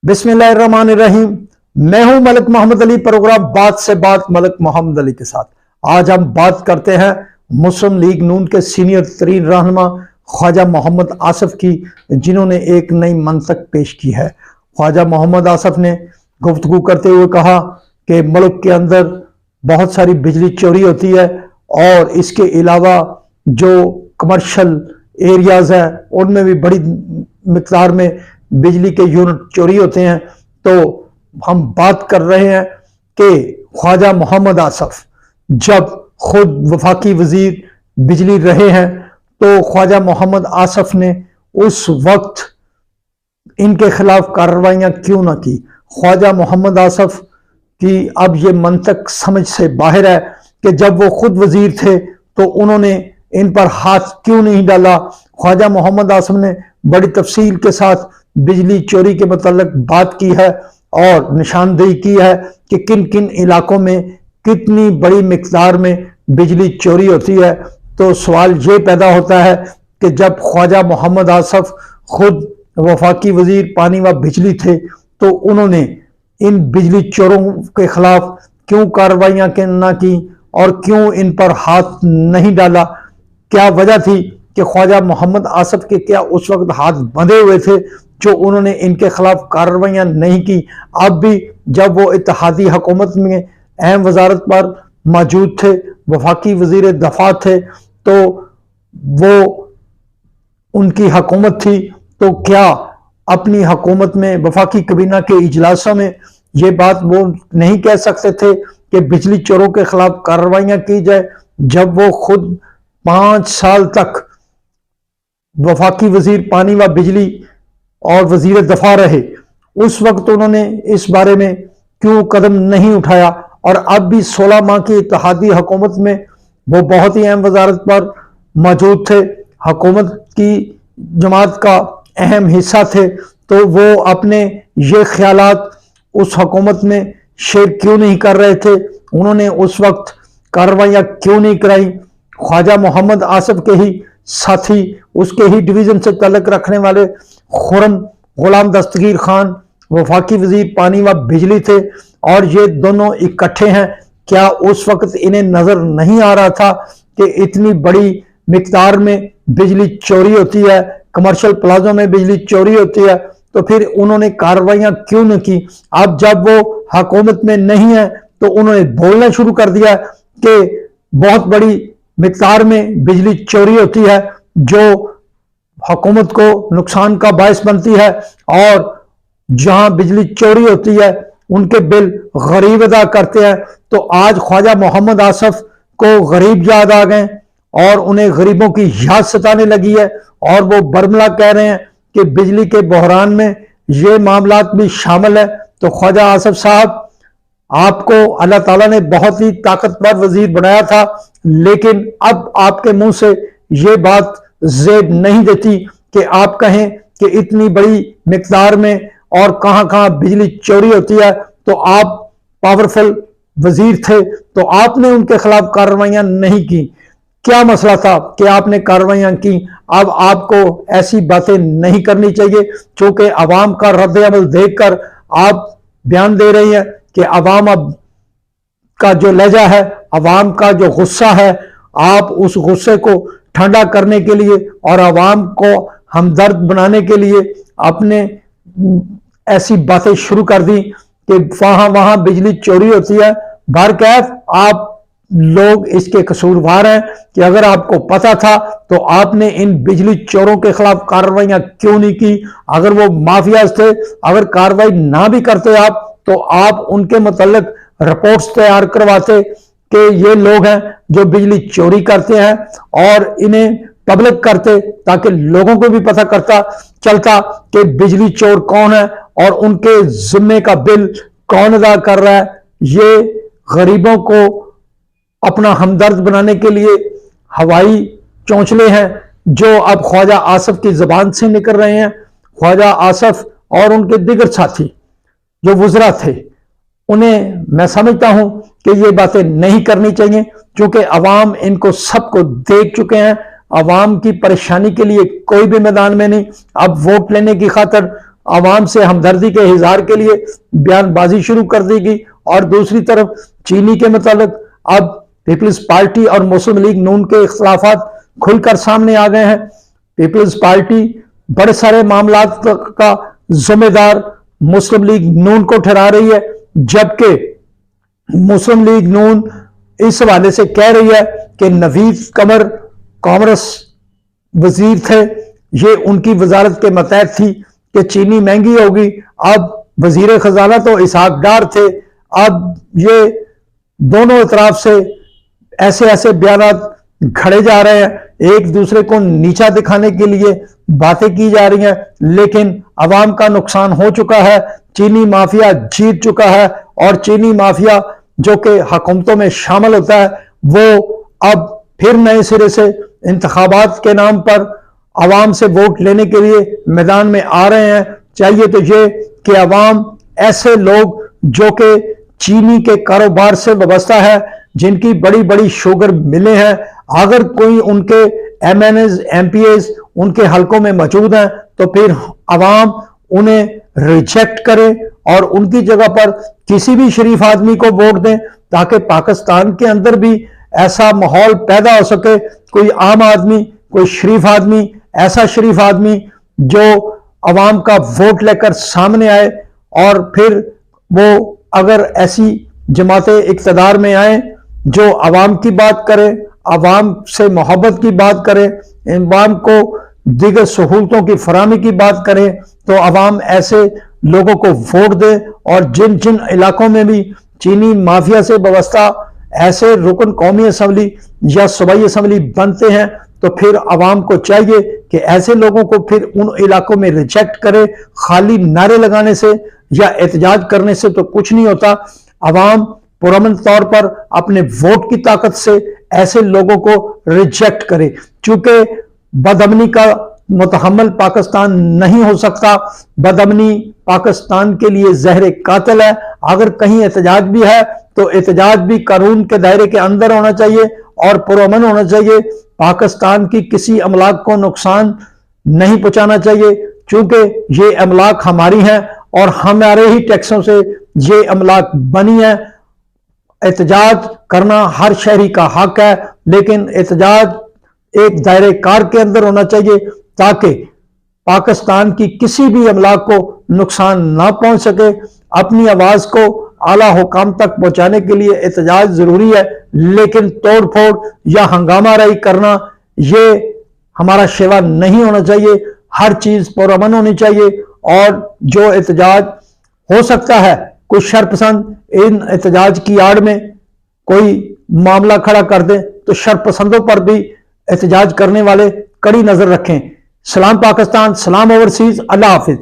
बिस्मिल्लाहिर्रहमानिर्रहीम। मैं हूं मलिक मोहम्मद अली, प्रोग्राम बात से बात मलिक मोहम्मद अली के साथ। आज हम बात करते हैं मुस्लिम लीग नून के सीनियर तरीन रहनुमा ख्वाजा मोहम्मद आसफ की, जिन्होंने एक नई मंतक पेश की है। ख्वाजा मोहम्मद आसफ ने गुफ्तगू करते हुए कहा कि मुल्क के अंदर बहुत सारी बिजली चोरी होती है और इसके अलावा जो कमर्शल एरियाज हैं उनमें भी बड़ी मिकदार में बिजली के यूनिट चोरी होते हैं। तो हम बात कर रहे हैं कि ख्वाजा मोहम्मद आसफ जब खुद वफाकी वजीर बिजली रहे हैं तो ख्वाजा मोहम्मद आसफ ने उस वक्त इनके खिलाफ कार्रवाइयां क्यों ना की। ख्वाजा मोहम्मद आसफ की अब ये मंतक समझ से बाहर है कि जब वो खुद वजीर थे तो उन्होंने इन पर हाथ क्यों नहीं डाला। ख्वाजा मोहम्मद आसफ ने बड़ी तफसील के साथ बिजली चोरी के मतलब बात की है और निशानदेही की है कि किन किन इलाकों में कितनी बड़ी मिकदार में बिजली चोरी होती है। तो सवाल ये पैदा होता है कि जब ख्वाजा मोहम्मद आसफ खुद वफाकी वजीर पानी व बिजली थे तो उन्होंने इन बिजली चोरों के खिलाफ क्यों कार्रवाइयां ना की और क्यों इन पर हाथ नहीं डाला। क्या वजह थी कि ख्वाजा मोहम्मद आसफ के क्या उस वक्त हाथ बंधे हुए थे जो उन्होंने इनके खिलाफ कार्रवाइयां नहीं की। अब भी जब वो इत्तेहादी हुकूमत में अहम वजारत पर मौजूद थे, वफाकी वजीर दफा थे, तो वो उनकी हुकूमत थी, तो क्या अपनी हुकूमत में वफाकी कबीना के इजलासों में ये बात वो नहीं कह सकते थे कि बिजली चोरों के खिलाफ कार्रवाइयां की जाए। जब वो खुद 5 साल तक वफाकी वजीर पानी व बिजली और वजीर दफा रहे, उस वक्त उन्होंने इस बारे में क्यों कदम नहीं उठाया। और अब भी 16 माह की इत्तेहादी हुकूमत में वो बहुत ही अहम वजारत पर मौजूद थे, हुकूमत की जमात का अहम हिस्सा थे, तो वो अपने ये ख्यालात उस हुकूमत में शेयर क्यों नहीं कर रहे थे। उन्होंने उस वक्त कार्रवाइयां क्यों नहीं कराई। ख्वाजा मोहम्मद आसफ के ही साथी, उसके ही डिवीजन से तल्लुक रखने वाले खुरम गुलाम दस्तगीर खान वफाकी वजीर पानी व बिजली थे और ये दोनों इकट्ठे हैं। क्या उस वक्त इन्हें नजर नहीं आ रहा था कि इतनी बड़ी मिकदार में बिजली चोरी होती है, कमर्शियल प्लाजों में बिजली चोरी होती है, तो फिर उन्होंने कार्रवाइयां क्यों न की। अब जब वो हुकूमत में नहीं है तो उन्होंने बोलना शुरू कर दिया कि बहुत बड़ी मिकदार में बिजली चोरी होती है जो हुकूमत को नुकसान का बायस बनती है, और जहां बिजली चोरी होती है उनके बिल गरीब अदा करते हैं। तो आज ख्वाजा मोहम्मद आसफ को गरीब याद आ गए और उन्हें गरीबों की याद सताने लगी है और वो बरमला कह रहे हैं कि बिजली के बहरान में ये मामलात भी शामिल है। तो ख्वाजा आसफ साहब, आपको अल्लाह ताला ने बहुत ही ताकतवर वजीर बनाया था, लेकिन अब आपके मुंह से ये बात ज़ेब नहीं देती कि आप कहें कि इतनी बड़ी मिकदार में और कहां कहां बिजली चोरी होती है। तो आप पावरफुल वजीर थे तो आपने उनके खिलाफ कार्रवाइयां नहीं की। क्या मसला था कि आपने कार्रवाइयां की। अब आपको ऐसी बातें नहीं करनी चाहिए, क्योंकि अवाम का रद्द अमल देखकर आप बयान दे रही हैं कि अवाम अब का जो लहजा है, अवाम का जो गुस्सा है, आप उस गुस्से को ठंडा करने के लिए और अवाम को हमदर्द बनाने के लिए आपने ऐसी बातें शुरू कर दी कि वहां वहां बिजली चोरी होती है। बहरकैफ आप लोग इसके कसूरवार हैं कि अगर आपको पता था तो आपने इन बिजली चोरों के खिलाफ कार्रवाइयां क्यों नहीं की। अगर वो माफियाज थे, अगर कार्रवाई ना भी करते आप तो आप उनके मुतल्लिक रिपोर्ट्स तैयार करवाते कि ये लोग हैं जो बिजली चोरी करते हैं और इन्हें पब्लिक करते, ताकि लोगों को भी पता करता चलता कि बिजली चोर कौन है और उनके जिम्मे का बिल कौन अदा कर रहा है। ये गरीबों को अपना हमदर्द बनाने के लिए हवाई चौंचले हैं जो अब ख्वाजा आसफ की जबान से निकल रहे हैं। ख्वाजा आसफ और उनके दिगर साथी जो वुज़रा थे, उन्हें मैं समझता हूं कि ये बातें नहीं करनी चाहिए, क्योंकि अवाम इनको सबको देख चुके हैं। अवाम की परेशानी के लिए कोई भी मैदान में नहीं। अब वोट लेने की खातर عوام سے ہمدردی کے اظہار کے لیے بیان بازی شروع کر دی گئی، اور دوسری طرف چینی کے متعلق اب پیپلز پارٹی اور مسلم لیگ نون کے اختلافات کھل کر سامنے آ گئے ہیں۔ پیپلز پارٹی بڑے سارے معاملات کا ذمہ دار مسلم لیگ نون کو ٹھہرا رہی ہے، جبکہ مسلم لیگ نون اس حوالے سے کہہ رہی ہے کہ نوید قمر کامرس وزیر تھے، یہ ان کی وزارت کے ماتحت تھی کہ چینی مہنگی ہوگی۔ اب وزیر خزانہ تو اسحاق ڈار تھے۔ اب یہ دونوں اطراف سے ایسے ایسے بیانات کھڑے جا رہے ہیں، ایک دوسرے کو نیچا دکھانے کے لیے باتیں کی جا رہی ہیں، لیکن عوام کا نقصان ہو چکا ہے، چینی مافیا جیت چکا ہے، اور چینی مافیا جو کہ حکومتوں میں شامل ہوتا ہے وہ اب پھر نئے سرے سے انتخابات کے نام پر عوام سے ووٹ لینے کے لیے میدان میں آ رہے ہیں۔ چاہیے تو یہ کہ عوام ایسے لوگ جو کہ چینی کے کاروبار سے وابستہ ہے، جن کی بڑی بڑی شوگر ملیں ہیں، اگر کوئی ان کے M N A's M P A's ان کے حلقوں میں موجود ہیں تو پھر عوام انہیں ریجیکٹ کرے اور ان کی جگہ پر کسی بھی شریف آدمی کو ووٹ دیں، تاکہ پاکستان کے اندر بھی ایسا ماحول پیدا ہو سکے، کوئی عام آدمی، کوئی شریف آدمی، ایسا شریف آدمی جو عوام کا ووٹ لے کر سامنے آئے، اور پھر وہ اگر ایسی جماعتیں اقتدار میں آئیں جو عوام کی بات کرے، عوام سے محبت کی بات کرے، عوام کو دیگر سہولتوں کی فراہمی کی بات کرے، تو عوام ایسے لوگوں کو ووٹ دے۔ اور جن جن علاقوں میں بھی چینی مافیا سے وابستہ ایسے رکن قومی اسمبلی یا صوبائی اسمبلی بنتے ہیں تو پھر عوام کو چاہیے کہ ایسے لوگوں کو پھر ان علاقوں میں ریجیکٹ کرے۔ خالی نعرے لگانے سے یا احتجاج کرنے سے تو کچھ نہیں ہوتا، عوام پرامن طور پر اپنے ووٹ کی طاقت سے ایسے لوگوں کو ریجیکٹ کرے۔ چونکہ بدامنی کا متحمل پاکستان نہیں ہو سکتا، بدامنی پاکستان کے لیے زہر قاتل ہے۔ اگر کہیں احتجاج بھی ہے تو احتجاج بھی قانون کے دائرے کے اندر ہونا چاہیے اور پرامن ہونا چاہیے۔ پاکستان کی کسی املاک کو نقصان نہیں پہنچانا چاہیے، چونکہ یہ املاک ہماری ہیں اور ہمارے ہی ٹیکسوں سے یہ املاک بنی ہے۔ احتجاج کرنا ہر شہری کا حق ہے، لیکن احتجاج ایک دائرے کار کے اندر ہونا چاہیے تاکہ پاکستان کی کسی بھی املاک کو نقصان نہ پہنچ سکے۔ اپنی آواز کو اعلیٰ حکام تک پہنچانے کے لیے احتجاج ضروری ہے، لیکن توڑ پھوڑ یا ہنگامہ رائی کرنا یہ ہمارا شیوا نہیں ہونا چاہیے۔ ہر چیز پرامن ہونی چاہیے، اور جو احتجاج ہو سکتا ہے کوئی شرپسند ان احتجاج کی آڑ میں کوئی معاملہ کھڑا کر دیں تو شرپسندوں پر بھی احتجاج کرنے والے کڑی نظر رکھیں۔ سلام پاکستان، سلام اوورسیز، اللہ حافظ۔